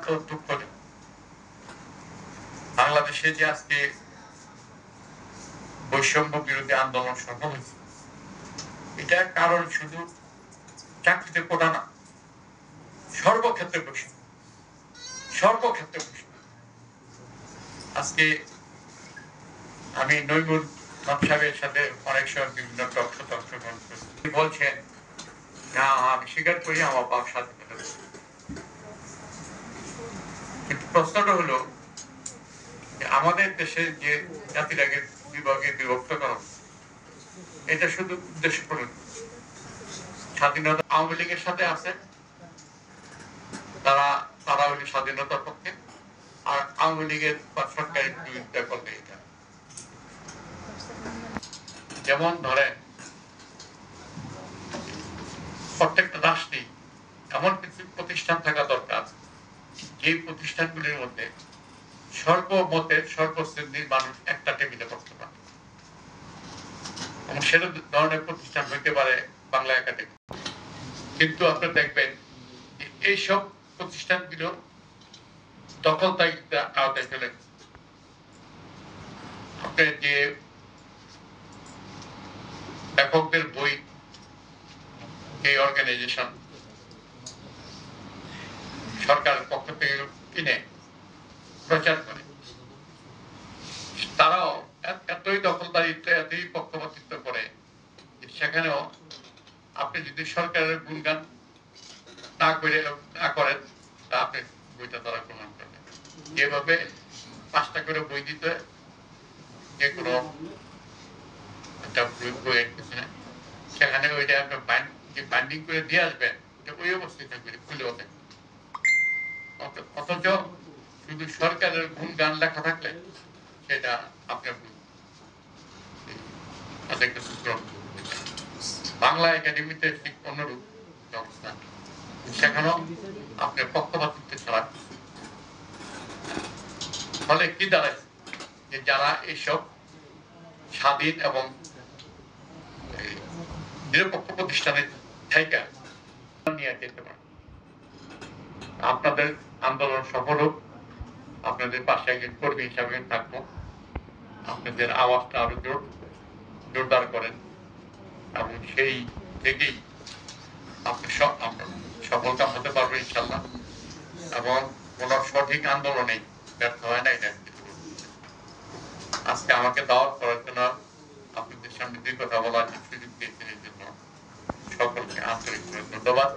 অত্যন্ত দুঃখজনক। বাংলাদেশে যে আজকে বৈষম্য বিরোধী আন্দোলন সফল হয়েছে, এটার কারণ শুধু চাকরিতে কোটা না, সর্বক্ষেত্রে বৈষম্য, সর্বক্ষেত্রে বৈষম্য। আজকে আমি নইমুল সাহেবের সাথে অনেক সময় বিভিন্ন টকশোতে অংশগ্রহণ করেছি। বলছেন না, আমি স্বীকার করি আমার বাপ স্বাধীনতা, কিন্তু প্রশ্নটা হলো আমাদের দেশে যে জাতিটাকে বিভাগে বিভক্ত করা, এটা শুধু উদ্দেশ্য করে স্বাধীনতা। আওয়ামী লীগের সাথে আছে, তারা হলো স্বাধীনতার পক্ষে, আর আওয়ামী লীগের বা সরকারের বিরুদ্ধে করবে এটা। যেমন ধরেন প্রত্যেকটা রাষ্ট্রে এমন কিছু প্রতিষ্ঠান থাকা দরকার, যে প্রতিষ্ঠানগুলির মধ্যে সর্বমতের সর্বশ্রেণীর মানুষ একটা টেবিলে বসতে পারে। সেটা ধরনের প্রতিষ্ঠান হইতে পারে বাংলা একাডেমি। কিন্তু আপনি দেখবেন এইসব প্রতিষ্ঠানগুলো দখলদারিত্বের আওতায় ফেলে। আপনার যে লেখকদের বই এই অর্গানাইজেশন সরকারের পক্ষ থেকে কিনে প্রচার করে, তারাও এতই দখলদারিত্ব, এতই পক্ষপাতিত্ব করে, সেখানেও আপনি যদি সরকারের গুণগান না করেন, তা আপনি বইটা তারা গ্রহণ করবেন। যেভাবে 5টা করে বই দিতে, যে কোনো একটা বইয়ের পিছনে, সেখানে ওইটা আপনি বাইন্ডিং করে দিয়ে আসবেন, ওই অবস্থায় থাকবে, খুলে ওঠে। অথচ শুধু সরকারের গুণগান লেখা থাকলে সেটা আপনার বাংলা একাডেমিতে ঠিক অনুরূপ ব্যবস্থা, সেখানেও আপনার পক্ষপাতিত্ব ছাড়া। ফলে কি দাঁড়ায় যে যারা এইসব স্বাধীন এবং নিরপেক্ষ প্রতিষ্ঠানের জায়গা নিয়ে যেতে পারে। আপনাদের আন্দোলন সফল হোক, আপনাদের পাশে একজন কর্মী হিসাবে থাকবো, আপনাদের আওয়াজটা আরো জোরদার করেন, এবং সেই থেকেই আপনি সফলকাম হতে পারবেন ইনশাল্লাহ। এবং কোন সঠিক আন্দোলনে ব্যর্থ হয় না, এটা আজকে আমাকে দাওয়াত করার জন্য, আপনাদের সামনে দুই কথা বলার সুযোগ দিয়েছেন, এই জন্য সকলকে আন্তরিক ধন্যবাদ।